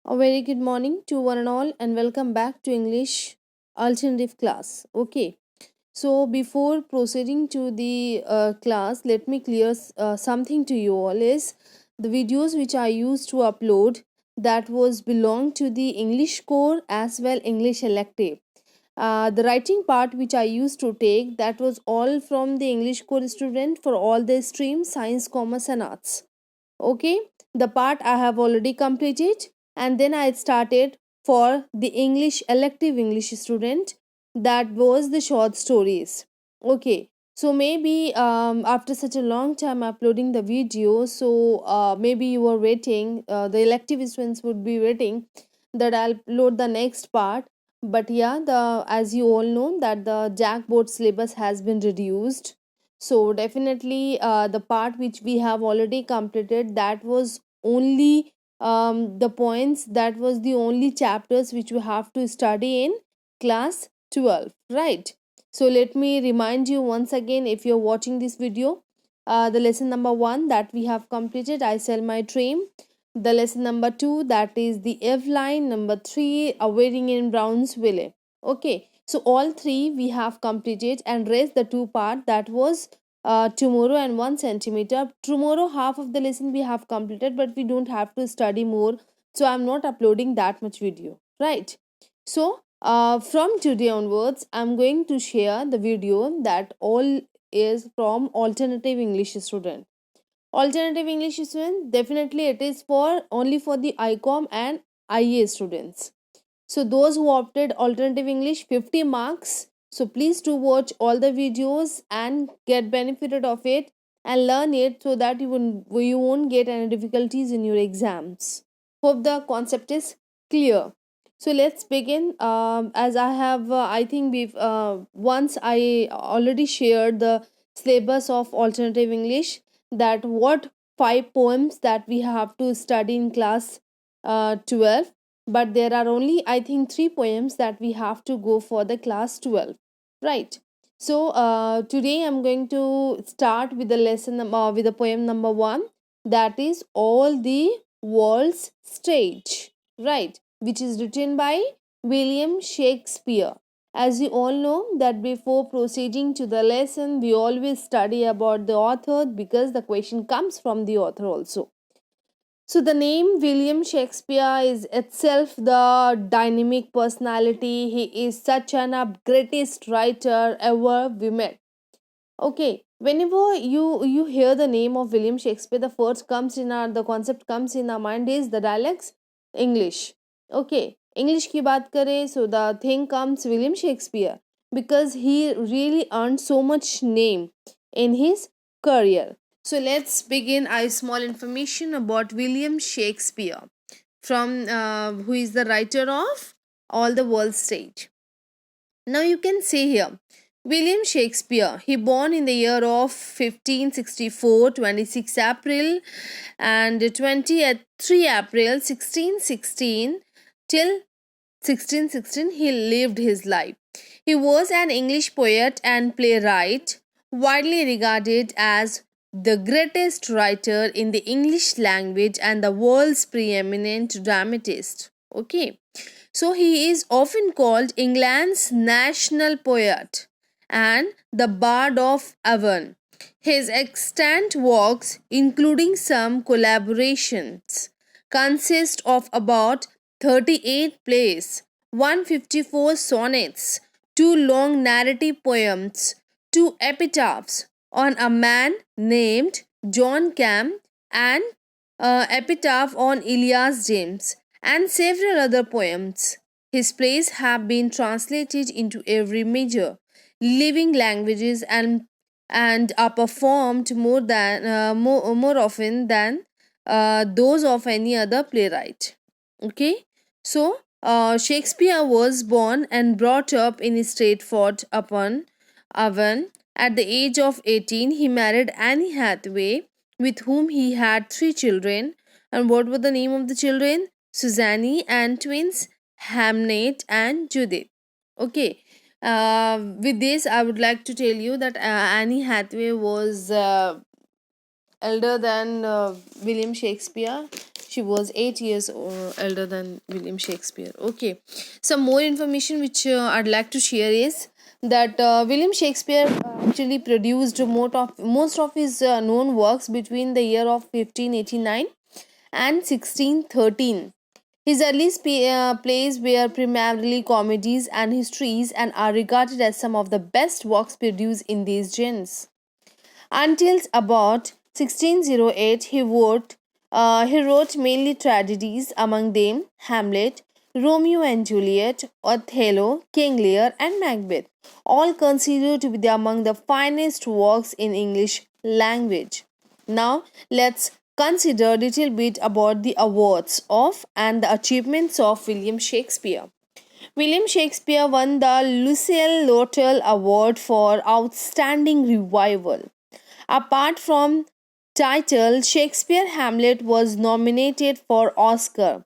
A very good morning to one and all, and welcome back to English alternative class. Okay, so before proceeding to the class, let me clear something to you all. Is the videos which I used to upload that was belong to the English core as well English elective. The writing part which I used to take, that was all from the English core student for all the streams science, commerce, and arts. Okay, the part I have already completed, and then I started for the English elective English student, that was the short stories. Okay, so maybe after such a long time uploading the video, so maybe you were waiting, the elective students would be waiting that I'll upload the next part. But yeah, the as you all know that the jackboard syllabus has been reduced, so definitely the part which we have already completed, that was only the points, that was the only chapters which we have to study in class 12, right? So let me remind you once again, if you're watching this video, the lesson number 1 that we have completed, I sell my dream. The lesson number 2, that is the F line. Number 3, a wedding in Brownsville. Okay, so all three we have completed, and rest the two part, that was tomorrow and 1 centimeter. Tomorrow half of the lesson we have completed, but we don't have to study more, so I'm not uploading that much video, right? So from today onwards, I'm going to share the video that all is from alternative English student. Alternative English student, definitely it is for only for the ICOM and IA students. So those who opted alternative English, 50 marks. So please do watch all the videos and get benefited of it and learn it, so that you won't get any difficulties in your exams. Hope the concept is clear. So let's begin. As I have, I think we've once I already shared the syllabus of alternative English, that what 5 poems that we have to study in class 12, but there are only, I think, 3 poems that we have to go for the class 12, right? So today I'm going to start with the with the poem number 1, that is All the World's Stage, right, which is written by William Shakespeare. As you all know that before proceeding to the lesson, we always study about the author, because the question comes from the author also. So the name William Shakespeare is itself the dynamic personality. He is such an greatest writer ever we met. Okay, whenever you hear the name of William Shakespeare, the concept comes in our mind is the dialects English. Okay, English की बात करें, so the thing comes William Shakespeare, because he really earned so much name in his career. So let's begin a small information about William Shakespeare, from who is the writer of All the World Stage. Now you can see here, William Shakespeare, he born in the year of 1564, 26 April, and 23 April 1616 till 1616 he lived his life. He was an English poet and playwright, widely regarded as the greatest writer in the English language and the world's preeminent dramatist. Okay, so he is often called England's national poet and the Bard of Avon. His extant works, including some collaborations, consist of about 38 plays, 154 sonnets, two long narrative poems, two epitaphs on a man named John Cam, and epitaph on Elias James, and several other poems. His plays have been translated into every major living languages, and are performed more often than those of any other playwright. Okay, so Shakespeare was born and brought up in Stratford upon Avon. At the age of 18, he married Annie Hathaway, with whom he had 3 children. And what were the name of the children? Susanne and twins Hamnet and Judith. Okay. With this, I would like to tell you that Annie Hathaway was elder than William Shakespeare. She was 8 years elder than William Shakespeare. Okay, some more information which I'd like to share is that William Shakespeare actually produced most of his known works between the year of 1589 and 1613. His early plays were primarily comedies and histories and are regarded as some of the best works produced in these genres. Until about 1608, he wrote mainly tragedies, among them Hamlet, Romeo and Juliet, Othello, King Lear, and Macbeth, all considered to be among the finest works in English language. Now, let's consider a little bit about the awards of and the achievements of William Shakespeare. William Shakespeare won the Lucille Lortel Award for Outstanding Revival. Apart from title, Shakespeare Hamlet was nominated for Oscar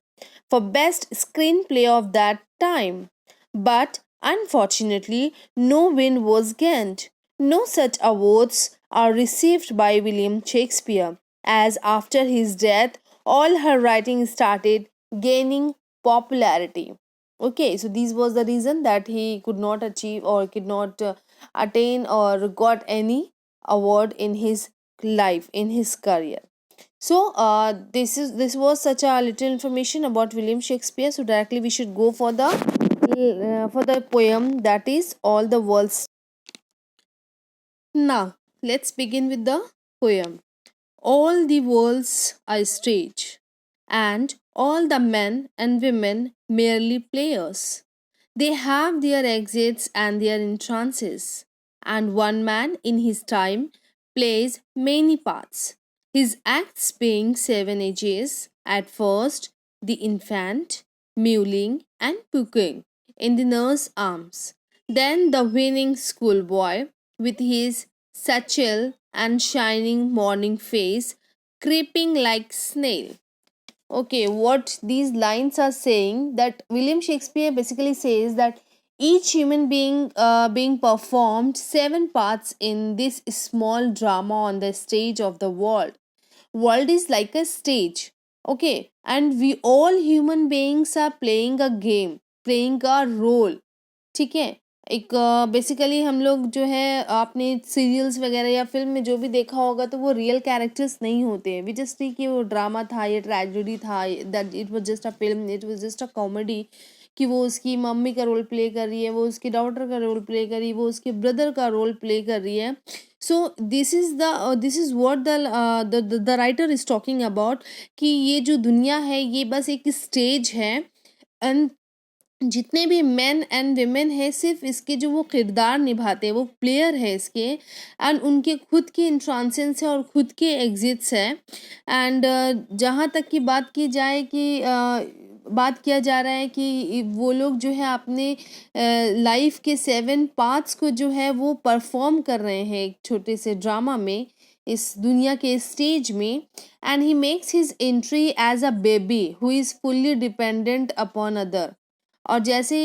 for best screenplay of that time. But unfortunately, no win was gained. No such awards are received by William Shakespeare, as after his death, all her writing started gaining popularity. Okay, so this was the reason that he could not achieve or could not attain or got any award in his life, in his career. So this was such a little information about William Shakespeare. So directly we should go for the poem, that is All the World's. Now let's begin with the poem. All the world's a stage, and all the men and women merely players. They have their exits and their entrances, and one man in his time plays many parts, his acts being seven ages: at first, the infant, mewling and puking in the nurse's arms, then the winning schoolboy with his satchel and shining morning face, creeping like snail. Okay, what these lines are saying, that William Shakespeare basically says that each human being being performed seven parts in this small drama on the stage of the world. World is like a stage. Okay, and we all human beings are playing a game, playing a role. ठीक है, एक basically हम लोग जो है आपने serials वगैरह या फिल्म में जो भी देखा होगा तो वो रियल कैरेक्टर्स नहीं होते हैं. वी जस्ट थी कि वो ड्रामा था, ये ट्रेजेडी था, that it was just a film, it was just a comedy, कि वो उसकी मम्मी का रोल प्ले कर रही है, वो उसकी डॉटर का रोल प्ले कर रही है, वो उसके ब्रदर का रोल प्ले कर रही है. So this is what the writer is talking about, कि ये जो दुनिया है ये बस एक स्टेज है, एंड जितने भी मेन एंड विमेन है सिर्फ इसके जो वो किरदार निभाते हैं, वो प्लेयर है इसके, एंड उनके खुद के इंट्रांसेंस है और खुद के एग्जिट्स है. एंड जहाँ तक की बात की जाए कि बात किया जा रहा है कि वो लोग जो है अपने लाइफ के सेवन पार्ट्स को जो है वो परफॉर्म कर रहे हैं एक छोटे से ड्रामा में, इस दुनिया के स्टेज में. And he makes his entry as a baby who is fully dependent upon other. और जैसे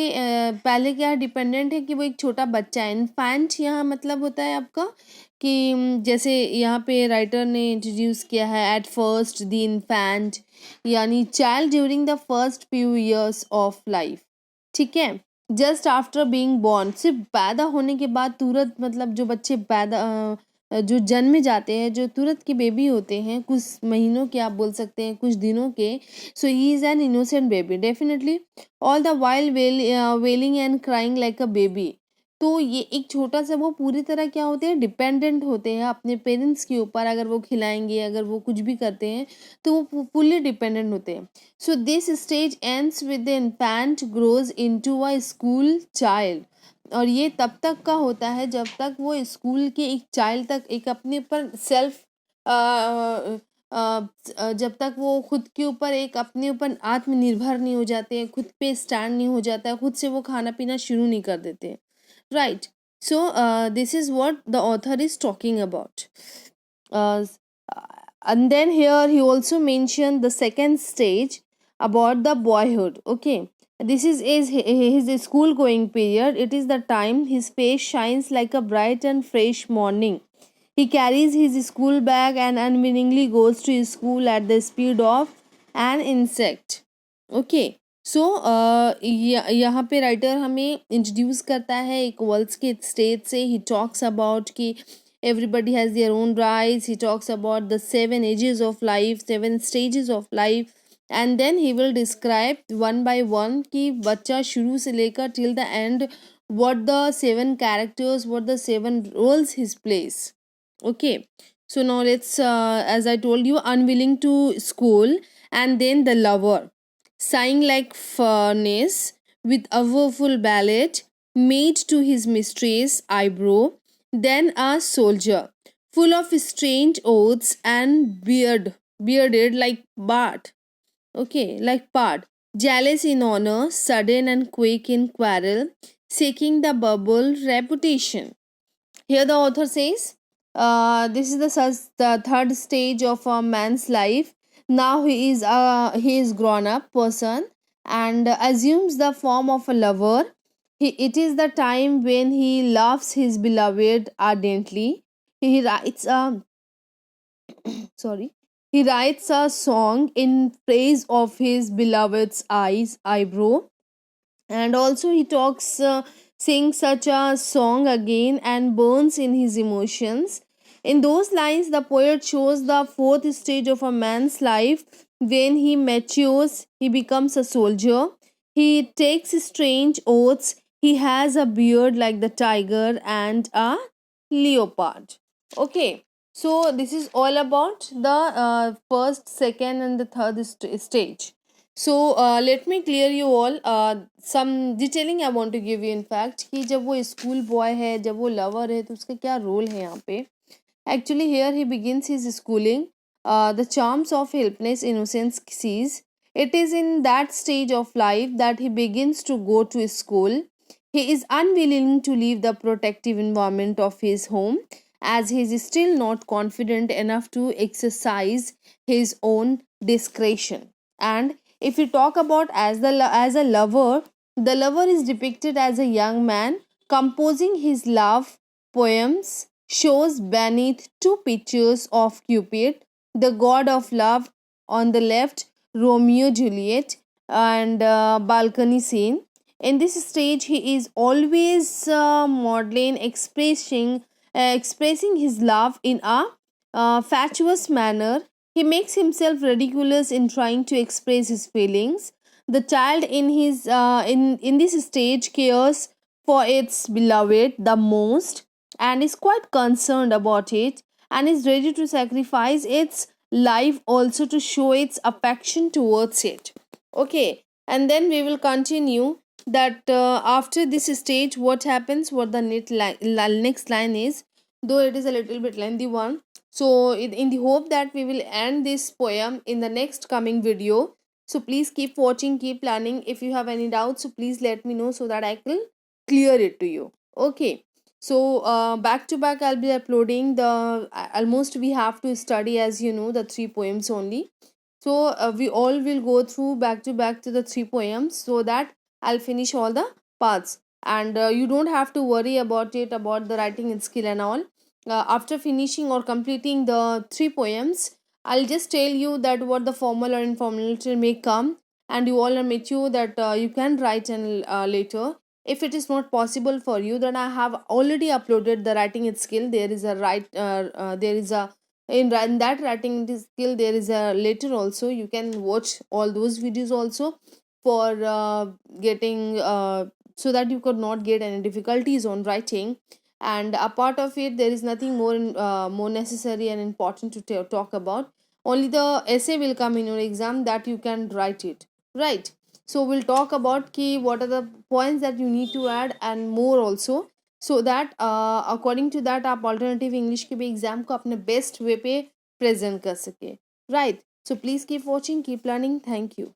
पहले क्या डिपेंडेंट है कि वो एक छोटा बच्चा है. इन्फेंट यहाँ मतलब होता है आपका कि जैसे यहाँ पे राइटर ने इंट्रोड्यूस किया है, एट फर्स्ट द इन्फेंट, यानी child during the first few years of life. ठीक है, जस्ट आफ्टर बीइंग बॉर्न, सिर्फ पैदा होने के बाद तुरंत, मतलब जो बच्चे पैदा जो जन्म जाते हैं, जो तुरंत के बेबी होते हैं, कुछ महीनों के आप बोल सकते हैं, कुछ दिनों के. So he is an innocent baby definitely, all the while wailing and crying like a baby. तो ये एक छोटा सा, वो पूरी तरह क्या होते हैं, डिपेंडेंट होते हैं अपने पेरेंट्स के ऊपर. अगर वो खिलाएंगे, अगर वो कुछ भी करते हैं तो वो फुल्ली डिपेंडेंट होते हैं. So this stage ends with the infant grows into a school child. और ये तब तक का होता है जब तक वो स्कूल के एक चाइल्ड तक, एक अपने ऊपर सेल्फ, जब तक वो खुद के ऊपर एक अपने ऊपर आत्मनिर्भर नहीं हो जाते हैं, खुद पे स्टैंड नहीं हो जाता है, खुद से वो खाना पीना शुरू नहीं कर देते हैं. Right. So this is what the author is talking about. And then here he also mentioned the second stage about the boyhood. Okay, this is his school going period. It is the time his face shines like a bright and fresh morning. He carries his school bag and unwillingly goes to his school at the speed of an insect. Okay, so यहाँ पे writer हमें introduce करता है एक world's के stage से. He talks about कि everybody has their own rights. He talks about the 7 ages of life, 7 stages of life, and then he will describe one by one कि बच्चा शुरू से लेकर till the end what the 7 characters, what the 7 roles he plays. Okay, so now let's as I told you, unwilling to school, and then the lover, sighing like furnace, with a woeful ballad, made to his mistress eyebrow, then a soldier, full of strange oaths and bearded like Bart. Okay, like Bart, jealous in honor, sudden and quick in quarrel, seeking the bubble reputation. Here the author says, this is the third stage of a man's life. Now he is grown up person and assumes the form of a lover. It is the time when he loves his beloved ardently. He writes a sorry. He writes a song in praise of his beloved's eyebrow, and also he talks sings such a song again and burns in his emotions. In those lines the poet shows the fourth stage of a man's life. When he matures, he becomes a soldier. He takes strange oaths. He has a beard like the tiger and a leopard. Okay, so this is all about the first, second and the third stage. So let me clear you all some detailing I want to give you. In fact कि जब वो school boy है, जब वो lover है, तो उसका क्या रोल है यहाँ पे. Actually here he begins his schooling. The charms of helpless innocence sees. It is in that stage of life that he begins to go to school. He is unwilling to leave the protective environment of his home, as he is still not confident enough to exercise his own discretion. And if we talk about as a lover, the lover is depicted as a young man composing his love poems, shows beneath two pictures of Cupid, the god of love on the left, Romeo Juliet, and balcony scene. In this stage, he is always modeling, expressing his love in a fatuous manner. He makes himself ridiculous in trying to express his feelings. The child in this stage cares for its beloved the most and is quite concerned about it, and is ready to sacrifice its life also to show its affection towards it. Okay, and then we will continue that after this stage what happens, what the next line is, though it is a little bit lengthy one. So in the hope that we will end this poem in the next coming video. So please keep watching, keep learning. If you have any doubts, so please let me know so that I can clear it to you. Okay, so back to back I'll be uploading the almost we have to study, as you know, the 3 poems only. So we all will go through back to the 3 poems so that I'll finish all the parts, and you don't have to worry about it, about the writing and skill and all. After finishing or completing the 3 poems, I'll just tell you that what the formal or informal letter may come, and you all are mature that you can write and later. If it is not possible for you, then I have already uploaded the writing and skill. There is a there is a in that writing skill there is a later also. You can watch all those videos also for getting so that you could not get any difficulties on writing. And a part of it, there is nothing more necessary and important to talk about. Only the essay will come in your exam that you can write it, right? So we'll talk about key what are the points that you need to add and more also, so that according to that आप alternative English के भी exam को अपने best way पे present कर सके, right? So please keep watching, keep learning. Thank you.